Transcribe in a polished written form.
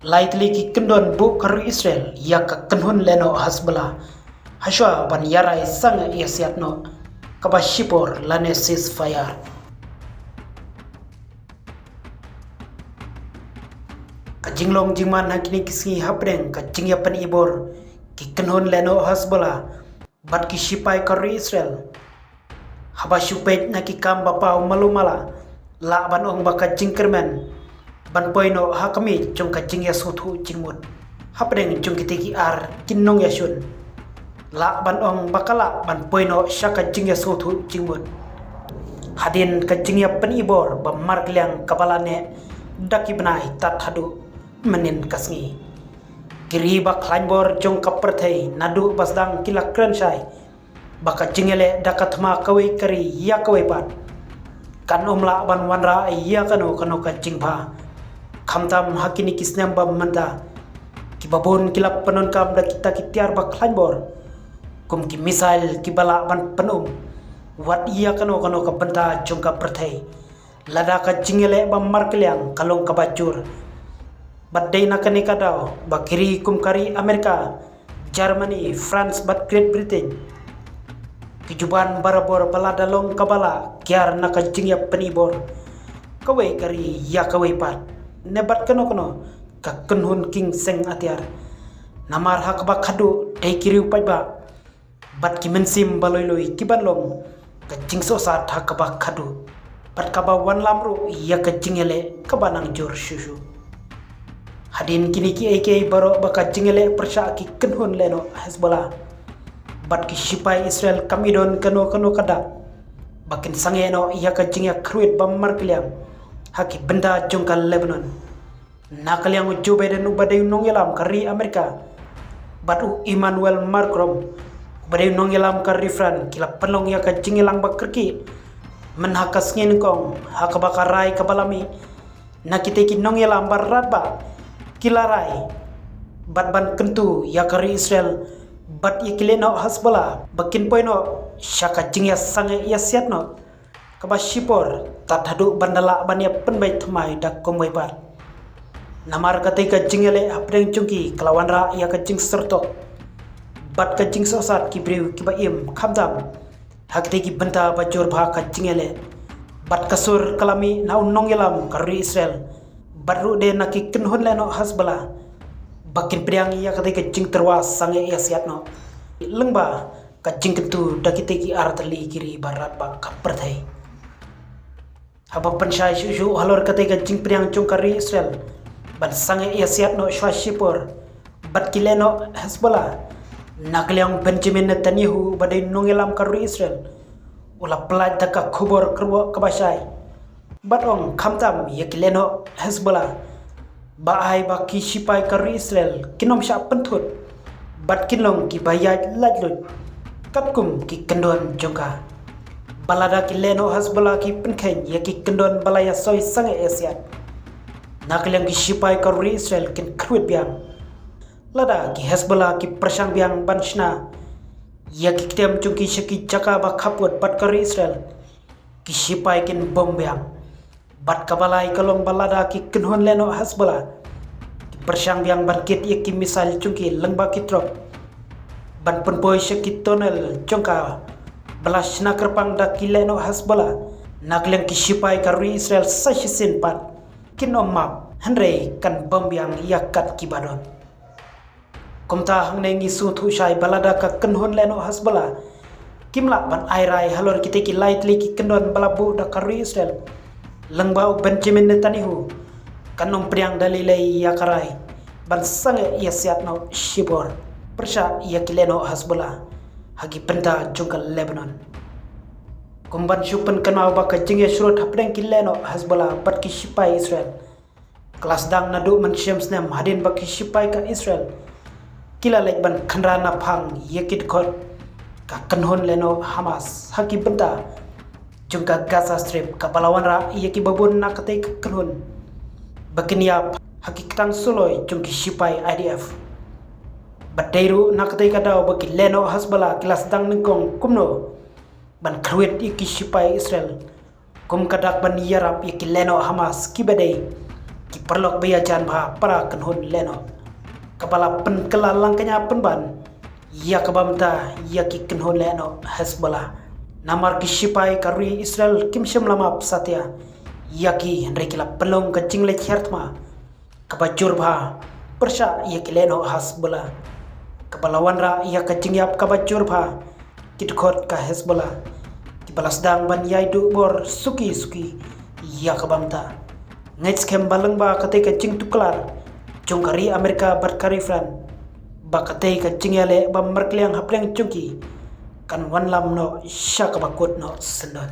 Lightly ki kendon bu karu Israel ya ka kenhun leno hasbala haswa ban yarai sang yasiat no kabashipor lane ceasefire. Ka jinglong jingman hakini kisi hapdeng ka jingya pen ibor ki kenhun leno hasbala bat ki shipai karu Israel habashupet na ki kam bapa malumala la ban ong baka jingkermen ban poino hakami chung ka jingya suthu jingmut hapdeng chung kitiki ar kinnong yasun la ban ong bakala ban poino shaka jingya suthu jingmut hadin ka jingya pen ibor ba markliang kabalane daki benai tat hadu menin kasngi kiri ba khlainbor chung ka perthei nadu basdang kilak krenshai baka jingele dakathma kawai kari ya kawai pat kan omla ban wanra ya kano ka jingba khamtam hakini kisnem ba manda ki babon kilap penon kam da kita kitiar ba khlainbor kum ki misail ki bala ban penum wat iya kano ka benta jongka perthei lada ka jingele ba markliang kalong ka bajur badai na kani kadao ba kiri kum kari Amerika Germany France bat Great Britain kijuban barabor bala dalong kabala kiar na ka jingya penibor kawai kari ya kawai pat nebat kano ka kenhun king seng atiar namar hak ba khadu dei kiri upai ba bat ki mensim baloiloi kibanlong ka jingso sat hak ba khadu bat ka ba wan lamru ya ka jingele ka banang jor shushu hadin kini ki eke baro ba ka jingele persha ki kenhun leno Hezbollah bat ki shipai Israel kamidon kano kada bakin sangeno ya ka jingya kruit ba markliang haki benda jongkal Lebanon nakaliang Joe Biden ubadai nongyelam kari Amerika batu Emmanuel Macron ubadai nongyelam kari Fran kila penlong ya ka jingelang bakerki menhakas ngin kong hakabakarai kabalami nakiteki nongyelam barat ba kilarai bat ban kentu ya kari Israel bat ikileno Hezbollah bakin poino shaka jingya sange ya siatno kaba shipor tathadu bandala bania penbai thmai dak kombai par namar katai ka jingele apdeng chungki kalawanra ya ka jing sertok bat ka jing sosat ki brew ki baim khamdam hakte ki banta bajor bha ka jingele bat kasur kalami na nongyelam kari Israel batru de naki kenhon leno Hezbollah bakin priang ya katai ka jing terwas sange ya siatno lengba ka jing kentu dakite ki artali kiri barat ba kaperthai haba panshai shu halor katai ka jing priang chung kari Israel ban sange ya siatno shwashipor bat kileno Hezbollah nakliang Benjamin Netanyahu badai nongelam kari Israel ula pelaj daka khubor kerwo kabashai batong khamtam ya kileno Hezbollah ba ai ba ki shipai kari Israel kinom sha penthut bat kinlong ki bayaj lajlut katkum ki kendon jongka balada ki leno Hezbollah ki penkhen ya ki kendon balaya soi sange esiat nakliang ki shipai kari Israel kin kruit biang lada ki Hezbollah ki persang biang banshna ya ki ktem chungki shaki jaka ba khaput bat kari Israel ki shipai kin bom biang bat kabalai kalong balada ki kenhon leno Hezbollah ki persang biang barkit ya ki misal chungki lengba ki trop ban penboy shaki tonel chongka balashna kerpang da ki leno Hezbollah nakliang ki shipai kari Israel sashisin pat kinom map henre kan bom biang yakat ki badon komta hangne ngi su thu shai balada ka kenhon leno Hezbollah kimla ban airai halor kite ki lightly ki kendon balabu da kari Israel lengbau Benjamin Netanyahu kanom priang dalilai yakarai ban sange ya siatno shibor persha ya kileno Hezbollah hagi penta jungkal Lebanon kumban shupen kanau baka jingya shrut hapdeng kileno Hezbollah bat ki shipai Israel kelas dang nadu mensyam snem hadin baki shipai ka Israel kila lek ban khanrana phang yekit khot ka kanhon leno Hamas haki benta jungka Gaza Strip ka balawanra yeki babun na katai kanhon bakinia haki ketang suloi jungki shipai IDF badairu na katai kadao baki leno Hezbollah kelas dang nengkong kumno ban kruit iki shipai Israel kum kadak ban yarap iki leno Hamas kibadai perlok baya jan ba para kan hon leno kabala pen kelalang kanya penban ya kabamta ya ki kan hon leno Hezbollah namar ki sipai karui Israel kim shem lama satya ya ki henry kila pelong ka jingle khartma kabajur ba persha ya ki leno Hezbollah kabalawan ra ya ka jingyap kabajur ba kitkot ka Hezbollah balas dang ban yai du bor suki ya kabamta ngets kem balang ba kate ka jing tuklar jongkari Amerika barkari fran ba kate ka jingyale ba merkliang hapleng chungki kan wan lam no shaka bakut no sendon